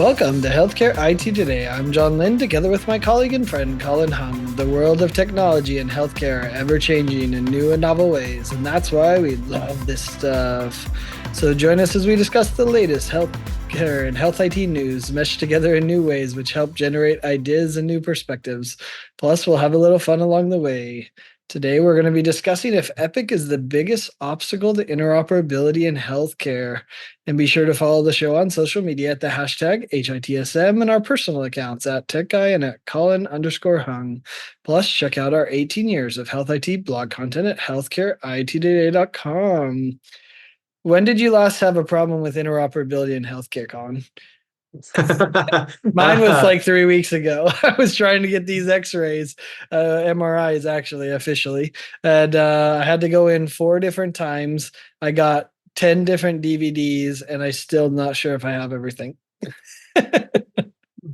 Welcome to Healthcare IT Today. I'm John Lynn, together with my colleague and friend Colin Hung. The world of technology and healthcare are ever-changing in new and novel ways, and that's why we love this stuff. So join us as we discuss the latest healthcare and health IT news meshed together in new ways, which help generate ideas and new perspectives. Plus, we'll have a little fun along the way. Today, we're going to be discussing if Epic is the biggest obstacle to interoperability in healthcare. And be sure to follow the show on social media at the hashtag HITSM and our personal accounts at TechGuy and at Colin_Hung. Plus, check out our 18 years of health IT blog content at healthcareittoday.com. When did you last have a problem with interoperability in healthcare, Colin? Mine was like 3 weeks ago. I was trying to get these x-rays, MRIs actually, officially. And I had to go in 4 different times. I got 10 different DVDs, and I still not sure if I have everything.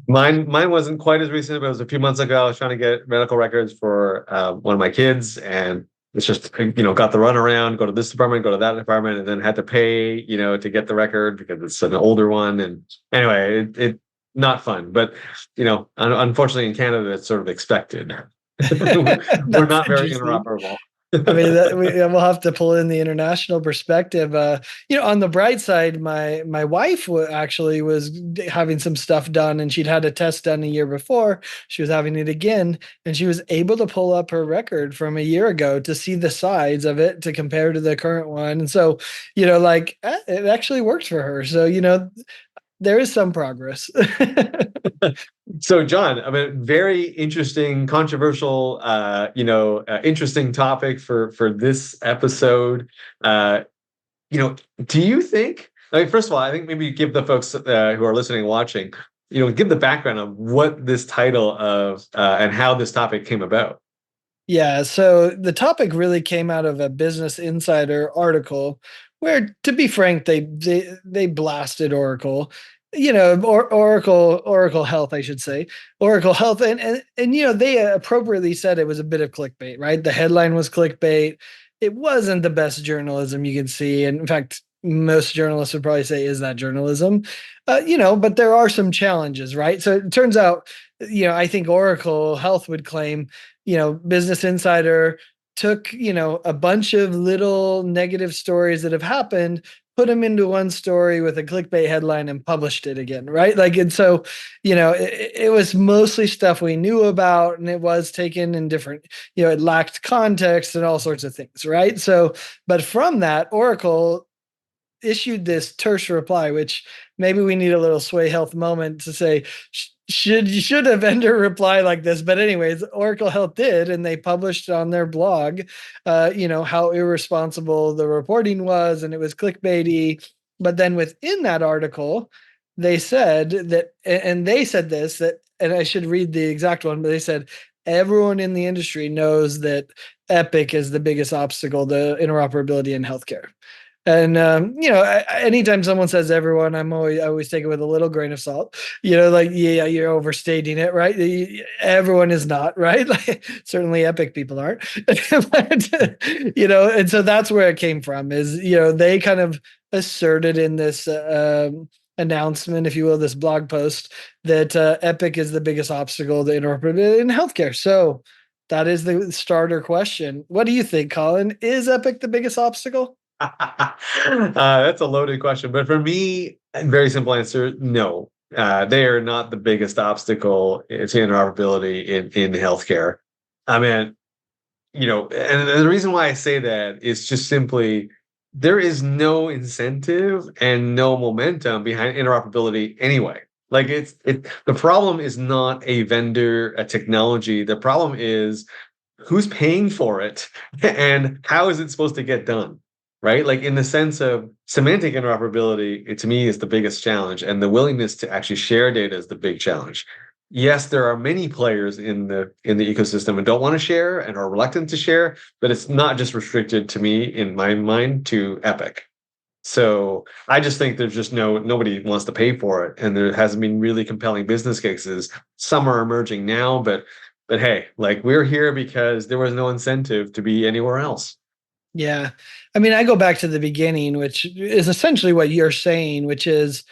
Mine wasn't quite as recent, but it was a few months ago. I was trying to get medical records for one of my kids, and it's just, got the runaround, go to this department, go to that department, and then had to pay, to get the record because it's an older one. And anyway, it not fun, but unfortunately in Canada, it's sort of expected. We're not very interoperable. I mean, we'll have to pull in the international perspective. On the bright side, my wife actually was having some stuff done, and she'd had a test done a year before. She was having it again, and she was able to pull up her record from a year ago to see the sides of it to compare to the current one. And so, it actually worked for her. So, there is some progress. So, John, I mean, very interesting, controversial, interesting topic for this episode. Do you think? I mean, first of all, I think maybe give the folks who are listening and watching, give the background of what this title of and how this topic came about. Yeah, so the topic really came out of a Business Insider article where, to be frank, they blasted Oracle. Oracle Health, I should say, Oracle Health, and they appropriately said it was a bit of clickbait, right? The headline was clickbait. It wasn't the best journalism you can see, and in fact, most journalists would probably say, "Is that journalism?" But there are some challenges, right? So it turns out, I think Oracle Health would claim, Business Insider took, a bunch of little negative stories that have happened, put them into one story with a clickbait headline and published it again, right? And so, it was mostly stuff we knew about, and it was taken in different, it lacked context and all sorts of things, right? So, but from that, Oracle issued this terse reply, which maybe we need a little Sway Health moment to say, should a vendor reply like this? But anyways, Oracle Health did, and they published on their blog, how irresponsible the reporting was, and it was clickbaity. But then within that article, they said that, and they said this, that, and I should read the exact one, but they said, everyone in the industry knows that Epic is the biggest obstacle to interoperability in healthcare. And anytime someone says everyone, I always take it with a little grain of salt. Yeah, you're overstating it, right? Everyone is not, right? Certainly Epic people aren't. But, and so that's where it came from. Is they kind of asserted in this announcement, if you will, this blog post, that Epic is the biggest obstacle to interoperability in healthcare. So that is the starter question. What do you think, Colin? Is Epic the biggest obstacle? That's a loaded question, but for me, very simple answer: no. They are not the biggest obstacle to interoperability in healthcare. I mean, and the reason why I say that is just simply there is no incentive and no momentum behind interoperability anyway. Like the problem is not a vendor, a technology. The problem is who's paying for it and how is it supposed to get done? Right? Like in the sense of semantic interoperability, it to me is the biggest challenge, and the willingness to actually share data is the big challenge. Yes, there are many players in the ecosystem and don't want to share and are reluctant to share, but it's not just restricted to me, in my mind, to Epic. So I just think there's just nobody wants to pay for it, and there hasn't been really compelling business cases. Some are emerging now, but hey, like we're here because there was no incentive to be anywhere else. Yeah. I mean, I go back to the beginning, which is essentially what you're saying, which is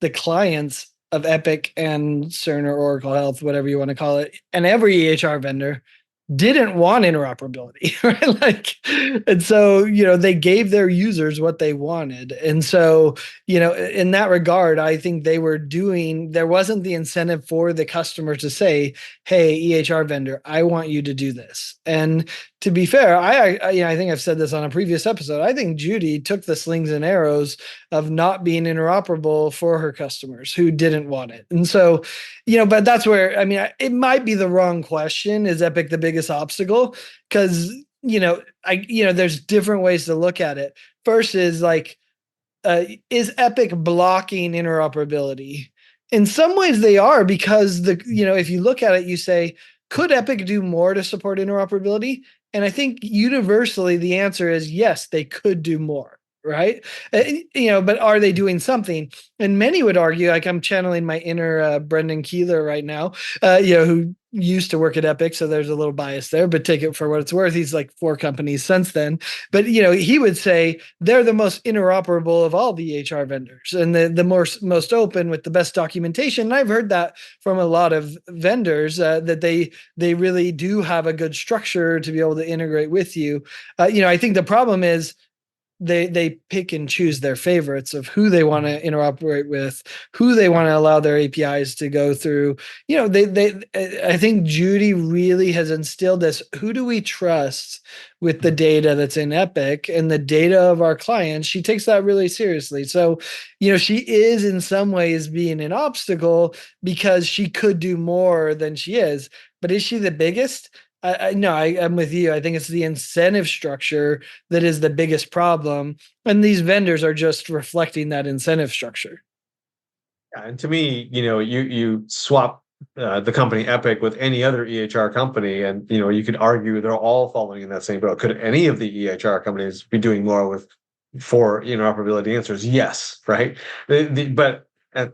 the clients of Epic and Cerner, Oracle Health, whatever you want to call it, and every EHR vendor didn't want interoperability, right? Like, and so, they gave their users what they wanted. And so, in that regard, I think there wasn't the incentive for the customer to say, hey, EHR vendor, I want you to do this. And to be fair, I think I've said this on a previous episode. I think Judy took the slings and arrows of not being interoperable for her customers who didn't want it. And so, but that's where, it might be the wrong question. Is Epic the biggest obstacle? Because, there's different ways to look at it. First is like, is Epic blocking interoperability? In some ways they are, because if you look at it, you say, could Epic do more to support interoperability? And I think universally the answer is yes, they could do more. Right. But are they doing something? And many would argue, like, I'm channeling my inner Brendan Keeler right now, who used to work at Epic. So there's a little bias there, but take it for what it's worth. He's like 4 companies since then. But, he would say they're the most interoperable of all the EHR vendors and the most open with the best documentation. And I've heard that from a lot of vendors that they really do have a good structure to be able to integrate with you. I think the problem is, they pick and choose their favorites of who they want to interoperate with, who they want to allow their APIs to go through. I think Judy really has instilled this, who do we trust with the data that's in Epic and the data of our clients? She takes that really seriously. So, she is in some ways being an obstacle because she could do more than she is. But is she the biggest? I'm with you. I think it's the incentive structure that is the biggest problem. And these vendors are just reflecting that incentive structure. Yeah, and to me, you swap the company Epic with any other EHR company, and you could argue they're all following in that same boat. Could any of the EHR companies be doing more for interoperability answers? Yes, right. But I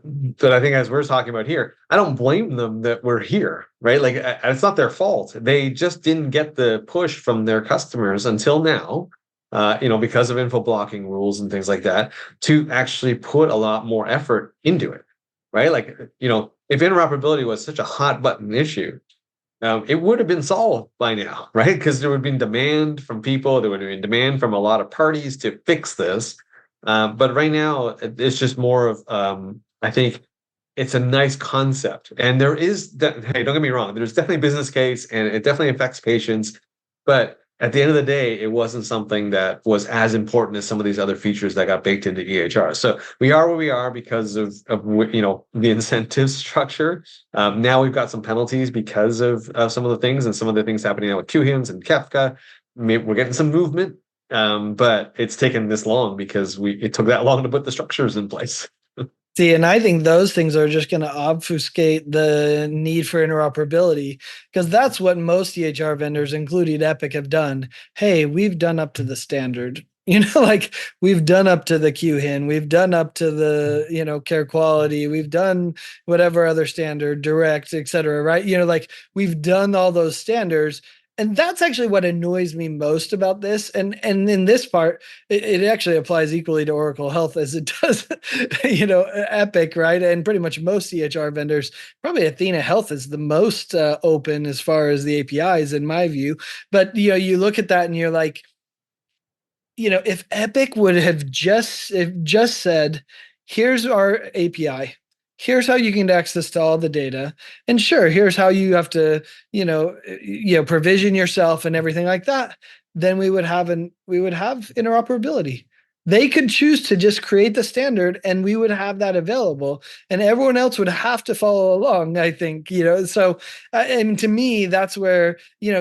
think, as we're talking about here, I don't blame them that we're here, right? Like, it's not their fault. They just didn't get the push from their customers until now, because of info blocking rules and things like that, to actually put a lot more effort into it, right? Like, if interoperability was such a hot button issue, it would have been solved by now, right? Because there would have been demand from people, there would have been demand from a lot of parties to fix this. But right now, it's just more of, I think it's a nice concept. And there is that, hey, don't get me wrong, there's definitely a business case and it definitely affects patients. But at the end of the day, it wasn't something that was as important as some of these other features that got baked into EHR. So we are where we are because of the incentive structure. Now we've got some penalties because of some of the things, and some of the things happening now with QHINs and Kefka. Maybe we're getting some movement, but it's taken this long because it took that long to put the structures in place. See, and I think those things are just going to obfuscate the need for interoperability, because that's what most EHR vendors, including Epic, have done. Hey, we've done up to the standard. Like, we've done up to the QHIN, we've done up to the, care quality, we've done whatever other standard, direct, et cetera, right? Like, we've done all those standards. And that's actually what annoys me most about this. And in this part, it actually applies equally to Oracle Health as it does, Epic, right? And pretty much most EHR vendors. Probably Athena Health is the most open as far as the APIs, in my view. But you look at that and you're like, if Epic would have just said, here's our API, here's how you can get access to all the data, and sure, here's how you have to, provision yourself and everything like that, then we would have interoperability. They could choose to just create the standard and we would have that available, and everyone else would have to follow along, I think. So and to me, that's where,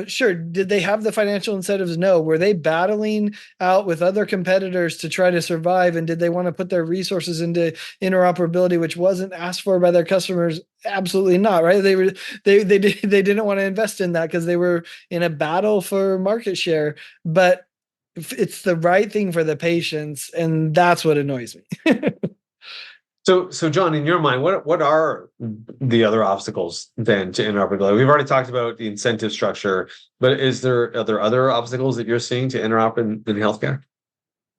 sure, did they have the financial incentives? No. Were they battling out with other competitors to try to survive, and did they want to put their resources into interoperability, which wasn't asked for by their customers? Absolutely not, right? They didn't want to invest in that because they were in a battle for market share. But it's the right thing for the patients, and that's what annoys me. So John, in your mind, what are the other obstacles then to interoperability? We've already talked about the incentive structure, but are there other obstacles that you're seeing to interop in healthcare?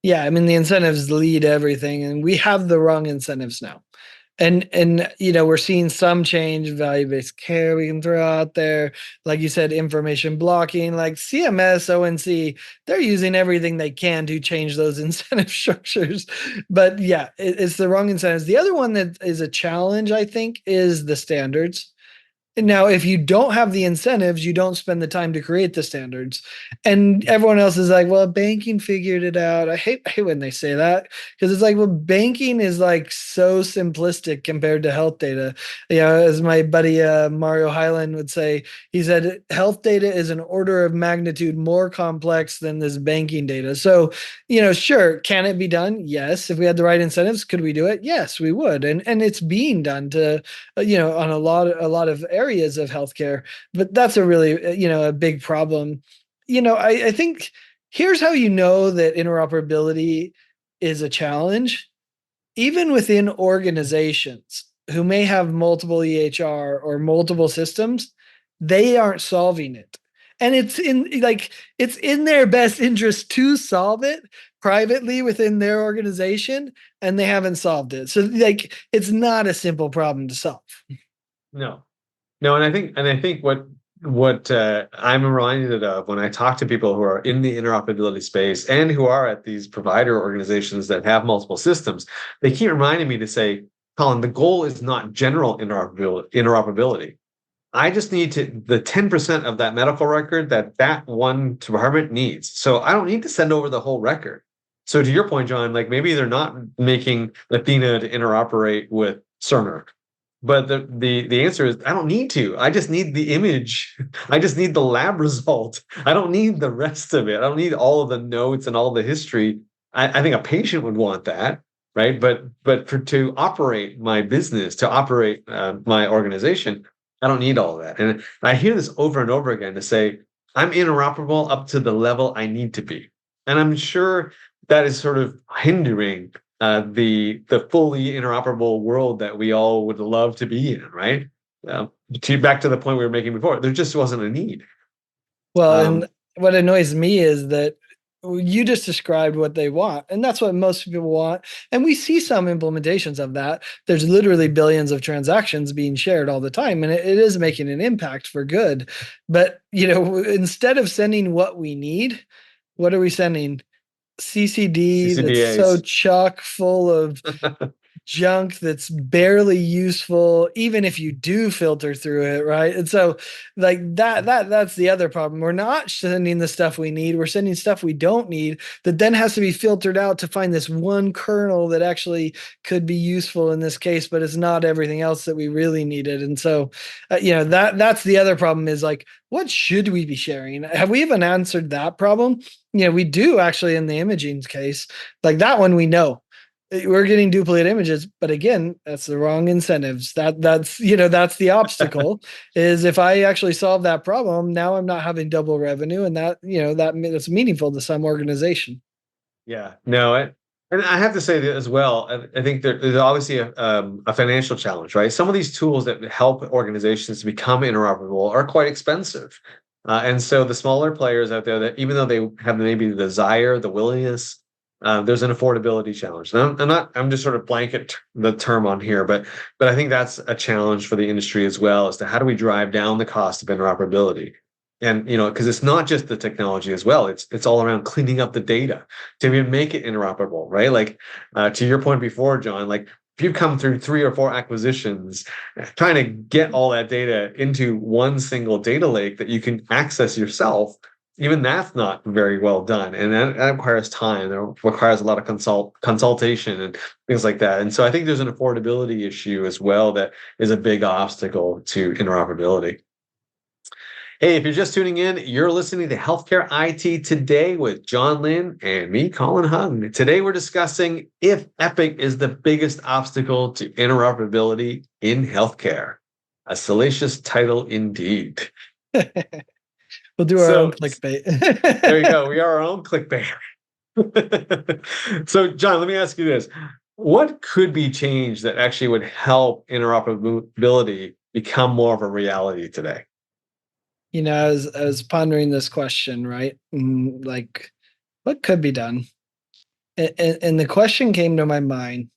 Yeah, the incentives lead everything, and we have the wrong incentives now. And we're seeing some change, value-based care we can throw out there. Like you said, information blocking, like CMS, ONC, they're using everything they can to change those incentive structures. But yeah, it's the wrong incentives. The other one that is a challenge, I think, is the standards. Now, if you don't have the incentives, you don't spend the time to create the standards. And everyone else is like, well, banking figured it out. I hate when they say that because it's like, well, banking is like so simplistic compared to health data. As my buddy Mario Highland would say, he said, health data is an order of magnitude more complex than this banking data. So, sure, can it be done? Yes. If we had the right incentives, could we do it? Yes, we would. And it's being done to on a lot of areas of healthcare, but that's a really, a big problem. I think here's how you know that interoperability is a challenge, even within organizations who may have multiple EHR or multiple systems, they aren't solving it. And it's in their best interest to solve it privately within their organization, and they haven't solved it. So like it's not a simple problem to solve. No, no, and I think what I'm reminded of when I talk to people who are in the interoperability space and who are at these provider organizations that have multiple systems, they keep reminding me to say, Colin, the goal is not general interoperability. I just need to the 10% of that medical record that one department needs. So I don't need to send over the whole record. So to your point, John, like maybe they're not making Athena to interoperate with Cerner, but the answer is I don't need to. I just need the image. I just need the lab result. I don't need the rest of it. I don't need all of the notes and all the history. I think a patient would want that, right? But to operate my business, to operate my organization, I don't need all of that. And I hear this over and over again to say I'm interoperable up to the level I need to be, and I'm sure that is sort of hindering the fully interoperable world that we all would love to be in, right? Back to the point we were making before, there just wasn't a need. Well, and Um, what annoys me is that you just described what they want, and that's what most people want. And we see some implementations of that. There's literally billions of transactions being shared all the time, and it is making an impact for good. But, instead of sending what we need, what are we sending? CCD that's so CCDAs. chock full of junk that's barely useful even if you do filter through it, right? And so like that's the other problem. We're not sending the stuff we need, we're sending stuff we don't need that then has to be filtered out to find this one kernel that actually could be useful in this case, but it's not everything else that we really needed. And so that's the other problem is like, what should we be sharing? Have we even answered that problem? We do actually in the imaging case. Like that one we know we're getting duplicate images, but again, that's the wrong incentives. That's the obstacle. Is if I actually solve that problem, now I'm not having double revenue, and that's meaningful to some organization. Yeah, no, and I have to say that as well. I think there's obviously a financial challenge, right? Some of these tools that help organizations to become interoperable are quite expensive, and so the smaller players out there that even though they have maybe the desire, the willingness, there's an affordability challenge. And I'm just sort of blanket the term on here, but I think that's a challenge for the industry as well as to how do we drive down the cost of interoperability. And because it's not just the technology as well, it's all around cleaning up the data to even make it interoperable, right? Like to your point before, John, like if you've come through 3 or 4 acquisitions, trying to get all that data into one single data lake that you can access yourself, even that's not very well done, and that requires time. It requires a lot of consultation and things like that. And so I think there's an affordability issue as well that is a big obstacle to interoperability. Hey, if you're just tuning in, you're listening to Healthcare IT Today with John Lynn and me, Colin Hung. Today, we're discussing if Epic is the biggest obstacle to interoperability in healthcare. A salacious title indeed. We'll do our own So clickbait. there you go. We are our own clickbait. So, John, let me ask you this. What could be changed that actually would help interoperability become more of a reality today? I was pondering this question, right? Like, what could be done? And the question came to my mind.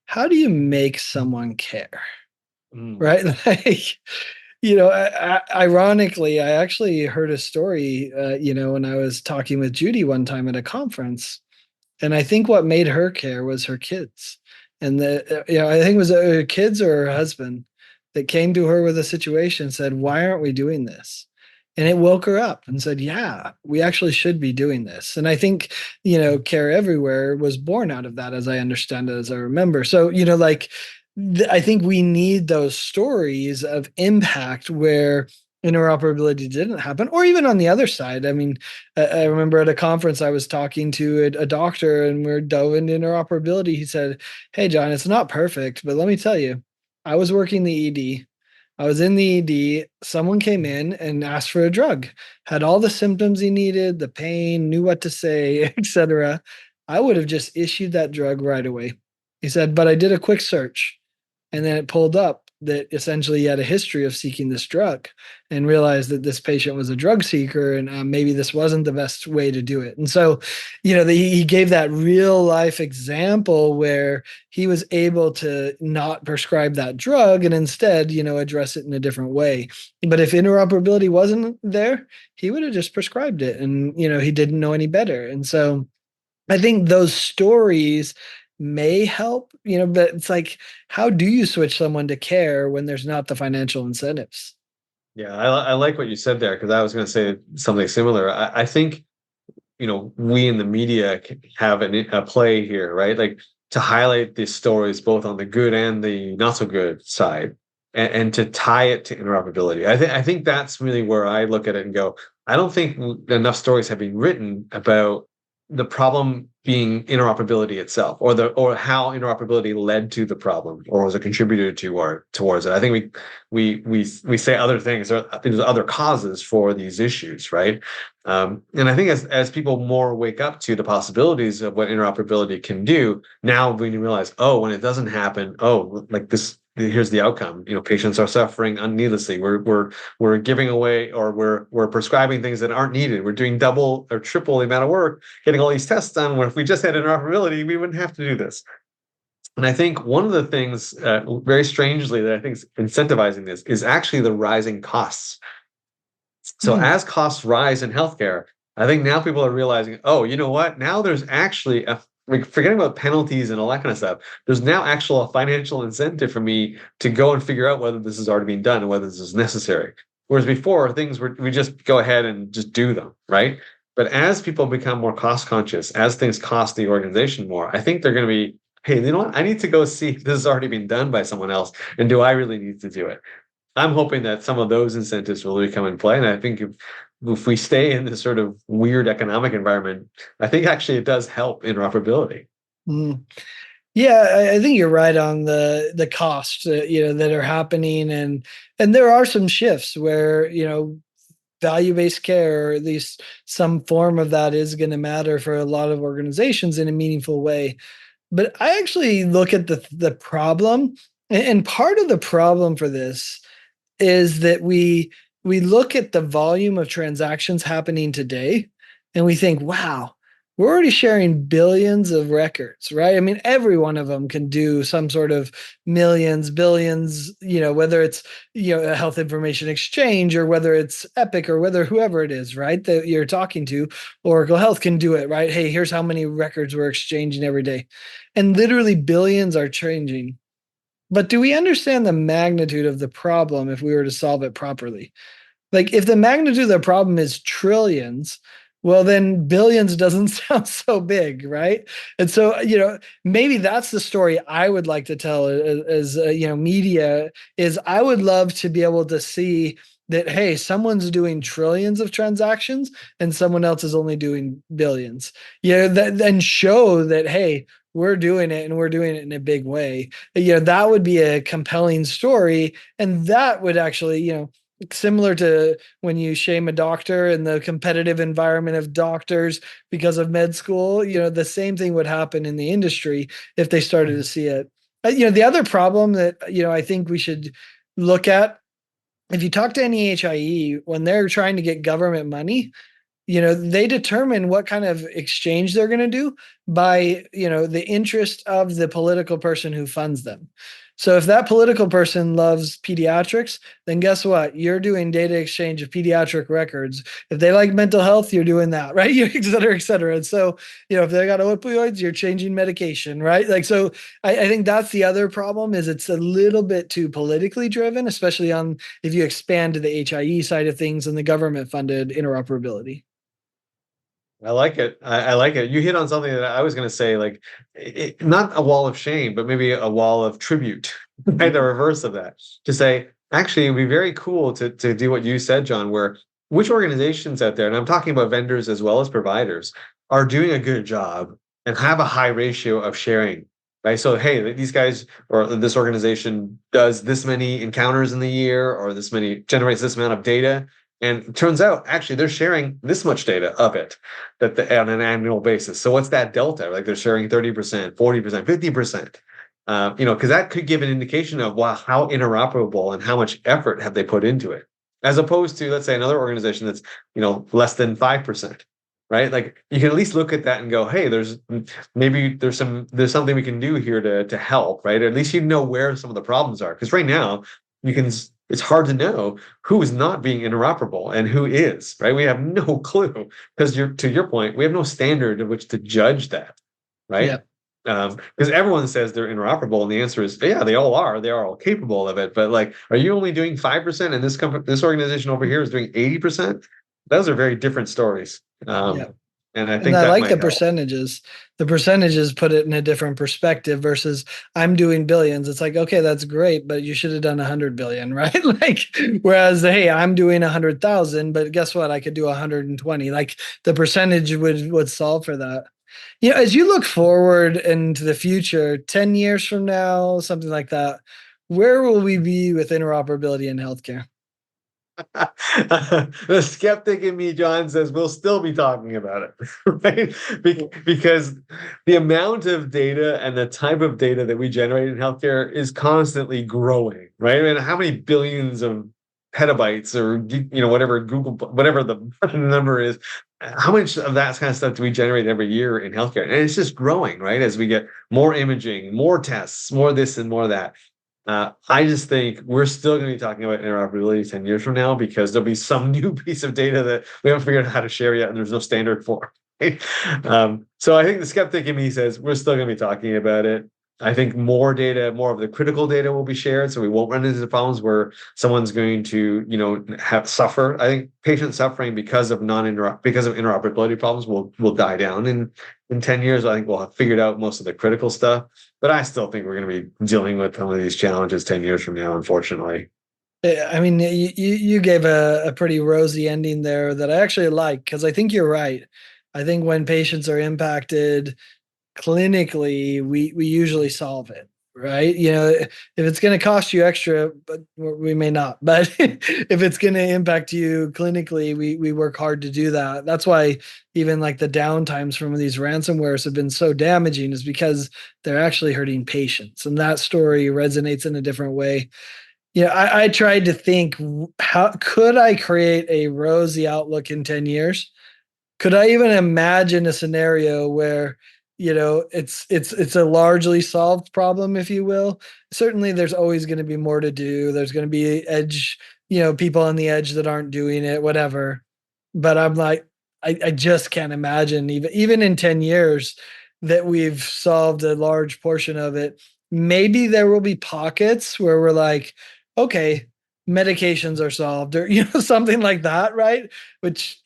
how do you make someone care? Mm. Right? Like, ironically, I actually heard a story, when I was talking with Judy one time at a conference, and I think what made her care was her kids. And I think it was her kids or her husband that came to her with a situation, said, "Why aren't we doing this?" And it woke her up and said, "Yeah, we actually should be doing this." And I think, Care Everywhere was born out of that, as I understand it, as I remember. So, I think we need those stories of impact where interoperability didn't happen, or even on the other side. I mean, I remember at a conference I was talking to a doctor, and we're dove into interoperability. He said, "Hey, John, it's not perfect, but let me tell you, I was working the ED. I was in the ED. Someone came in and asked for a drug, had all the symptoms he needed, the pain, knew what to say, etc. I would have just issued that drug right away." He said, "But I did a quick search, and then it pulled up that essentially he had a history of seeking this drug and realized that this patient was a drug seeker, and maybe this wasn't the best way to do it." And so, he gave that real life example where he was able to not prescribe that drug and instead, address it in a different way. But if interoperability wasn't there, he would have just prescribed it, and, he didn't know any better. And so, I think those stories may help, but it's like, how do you switch someone to care when there's not the financial incentives? Yeah, I like what you said there because I was going to say something similar. I think we in the media have a play here, right? Like to highlight these stories both on the good and the not so good side, and to tie it to interoperability. I think that's really where I look at it and go, I don't think enough stories have been written about the problem being interoperability itself, or how interoperability led to the problem or was a contributor to or towards it. I think we say other things, or there's other causes for these issues, right? And I think as people more wake up to the possibilities of what interoperability can do, now when you realize, oh, when it doesn't happen, oh, like this, here's the outcome. Patients are suffering needlessly. We're giving away, or we're prescribing things that aren't needed. We're doing double or triple the amount of work getting all these tests done. Where if we just had interoperability, we wouldn't have to do this. And I think one of the things, very strangely, that I think is incentivizing this is actually the rising costs. So Hmm. as costs rise in healthcare, I think now people are realizing, oh, you know what? Now there's actually like, forgetting about penalties and all that kind of stuff. There's now actual a financial incentive for me to go and figure out whether this has already been done and whether this is necessary. Whereas before, things were we just go ahead and just do them, right? But as people become more cost conscious, as things cost the organization more, I think they're going to be, hey, you know what? I need to go see if this has already been done by someone else, and do I really need to do it? I'm hoping that some of those incentives will really come in play. And I think if we stay in this sort of weird economic environment, I think actually it does help interoperability. Mm. Yeah, I think you're right on the costs, that are happening, and there are some shifts where, value-based care, or at least some form of that, is going to matter for a lot of organizations in a meaningful way. But I actually look at the problem, and part of the problem for this is that we look at the volume of transactions happening today, and we think, wow, we're already sharing billions of records, right? I mean, every one of them can do some sort of millions, billions, whether it's, a health information exchange, or whether it's Epic, or whether whoever it is, right, that you're talking to. Oracle Health can do it, right? Hey, here's how many records we're exchanging every day. And literally billions are changing. But do we understand the magnitude of the problem if we were to solve it properly? Like, if the magnitude of the problem is trillions, well, then billions doesn't sound so big, right? And so, maybe that's the story I would like to tell as media, is I would love to be able to see that, hey, someone's doing trillions of transactions and someone else is only doing billions. That then show that, hey, we're doing it, and we're doing it in a big way. That would be a compelling story, and that would actually, similar to when you shame a doctor in the competitive environment of doctors because of med school, the same thing would happen in the industry if they started to see it. The other problem that, I think we should look at, if you talk to any HIE, when they're trying to get government money, they determine what kind of exchange they're going to do by, the interest of the political person who funds them. So if that political person loves pediatrics, then guess what? You're doing data exchange of pediatric records. If they like mental health, you're doing that, right? Et cetera, et cetera. And so, if they got opioids, you're changing medication, right? Like, so I think that's the other problem is it's a little bit too politically driven, especially on if you expand to the HIE side of things and the government funded interoperability. I like it. I like it. You hit on something that I was going to say, like not a wall of shame, but maybe a wall of tribute, right? The reverse of that. To say, actually, it'd be very cool to do what you said, John, where which organizations out there, and I'm talking about vendors as well as providers, are doing a good job and have a high ratio of sharing, right? So, hey, these guys or this organization does this many encounters in the year, or this many generates this amount of data. And it turns out, actually, they're sharing this much data of it on an annual basis. So what's that delta? Like they're sharing 30%, 40%, 50%. Because that could give an indication of wow, how interoperable and how much effort have they put into it, as opposed to let's say another organization that's less than 5%, right? Like you can at least look at that and go, hey, there's something we can do here to help, right? Or at least where some of the problems are, because right now you can it's hard to know who is not being interoperable and who is, right? We have no clue because to your point, we have no standard in which to judge that, Yeah. right? Because everyone says they're interoperable, and the answer is, yeah, they all are. They are all capable of it. But like, are you only doing 5%, and this organization over here is doing 80%? Those are very different stories. Yeah. And I And think I that like the might help. percentages. The percentages put it in a different perspective versus I'm doing billions. It's like, okay, that's great, but you should have done 100 billion, right? Like, whereas, hey, I'm doing 100,000, but guess what? I could do 120. Like the percentage would solve for that. As you look forward into the future, 10 years from now, something like that, where will we be with interoperability in healthcare? The skeptic in me, John, says we'll still be talking about it, right? Because the amount of data and the type of data that we generate in healthcare is constantly growing, right? I mean, how many billions of petabytes or whatever Google, whatever the number is, how much of that kind of stuff do we generate every year in healthcare? And it's just growing, right? As we get more imaging, more tests, more this and more that. I just think we're still going to be talking about interoperability 10 years from now because there'll be some new piece of data that we haven't figured out how to share yet, and there's no standard for. Right? So I think the skeptic in me says we're still going to be talking about it. I think more data, more of the critical data will be shared, so we won't run into the problems where someone's going to, have suffer. I think patient suffering because of interoperability problems will die down in 10 years. I think we'll have figured out most of the critical stuff, but I still think we're going to be dealing with some of these challenges 10 years from now, unfortunately. I mean, you gave a pretty rosy ending there that I actually like because I think you're right. I think when patients are impacted clinically, we usually solve it, right? If it's going to cost you extra, but we may not. But if it's going to impact you clinically, we work hard to do that. That's why even like the downtimes from these ransomwares have been so damaging is because they're actually hurting patients, and that story resonates in a different way. I tried to think, how could I create a rosy outlook in 10 years? Could I even imagine a scenario where, it's a largely solved problem, if you will? Certainly there's always going to be more to do. There's going to be edge, people on the edge that aren't doing it, whatever. But I'm like, I just can't imagine even in 10 years that we've solved a large portion of it. Maybe there will be pockets where we're like, okay, medications are solved or something like that, right? Which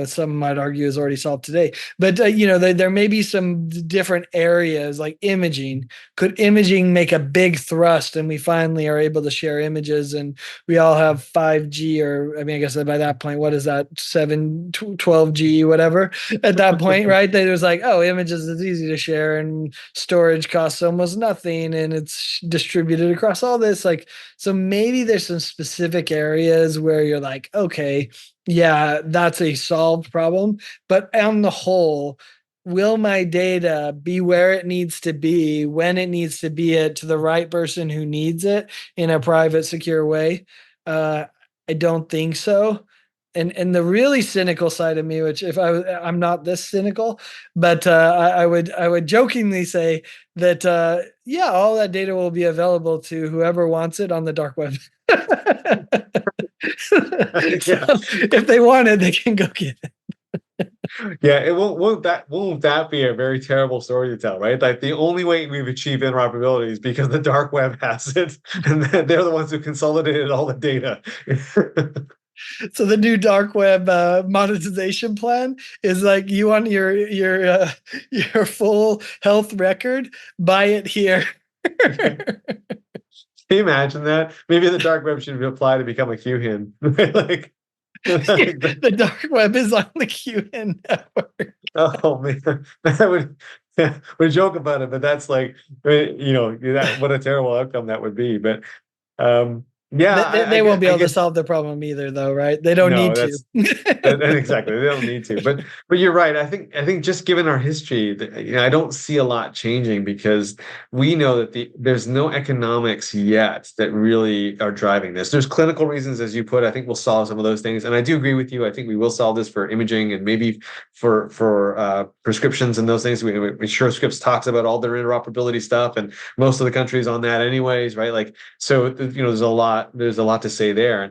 some might argue is already solved today. But there may be some different areas like imaging. Could imaging make a big thrust, and we finally are able to share images, and we all have 5G, or I mean, I guess by that point, what is that, 12G, whatever? At that point, right? They was like, oh, images is easy to share, and storage costs almost nothing, and it's distributed across all this. Like, so maybe there's some specific areas where you're like, okay, yeah, that's a solved problem. But on the whole, will my data be where it needs to be when it needs to be it to the right person who needs it in a private, secure way? I don't think so. And the really cynical side of me, which if I'm not this cynical, but I would jokingly say that yeah, all that data will be available to whoever wants it on the dark web. So Yeah. if they want it, they can go get it. Yeah, it won't that be a very terrible story to tell, right? Like the only way we've achieved interoperability is because the dark web has it, and they're the ones who consolidated all the data. So the new dark web monetization plan is like, you want your full health record, buy it here. Can you imagine that? Maybe the dark web should apply to become a QHIN. Like, The dark web is on the QN network. oh man, that would joke about it, but that's like, what a terrible outcome that would be. But yeah, They won't be able to solve the problem either, though, right? They don't no, need to. exactly. They don't need to. But you're right. I think just given our history, I don't see a lot changing because we know that there's no economics yet that really are driving this. There's clinical reasons, as you put. I think we'll solve some of those things, and I do agree with you. I think we will solve this for imaging and maybe for prescriptions and those things. SureScripts talks about all their interoperability stuff, and most of the countries on that, anyways, right? Like, so there's a lot. There's a lot to say there.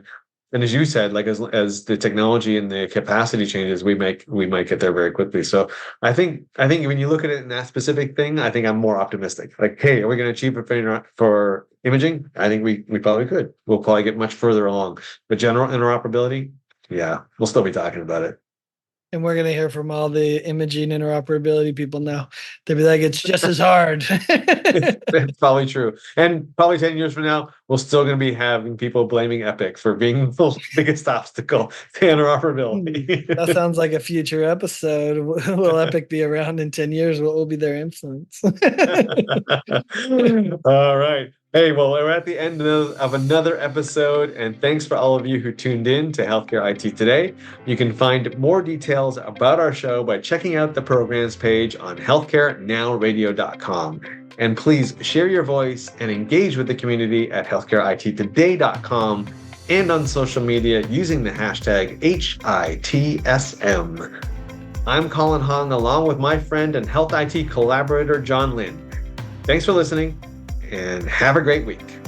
And as you said, like as the technology and the capacity changes, we might get there very quickly. So I think when you look at it in that specific thing, I think I'm more optimistic. Like, hey, are we going to achieve it for imaging? I think we probably could. We'll probably get much further along. But general interoperability, yeah, we'll still be talking about it. And we're going to hear from all the imaging interoperability people now. They'll be like, it's just as hard. It's probably true. And probably 10 years from now, we're still going to be having people blaming Epic for being the biggest obstacle to interoperability. That sounds like a future episode. Will Epic be around in 10 years? What will be their influence? All right. Hey, well, we're at the end of another episode, and thanks for all of you who tuned in to Healthcare IT Today. You can find more details about our show by checking out the programs page on healthcarenowradio.com. And please share your voice and engage with the community at healthcareittoday.com and on social media using the hashtag HITSM. I'm Colin Hong, along with my friend and Health IT collaborator, John Lynn. Thanks for listening, and have a great week.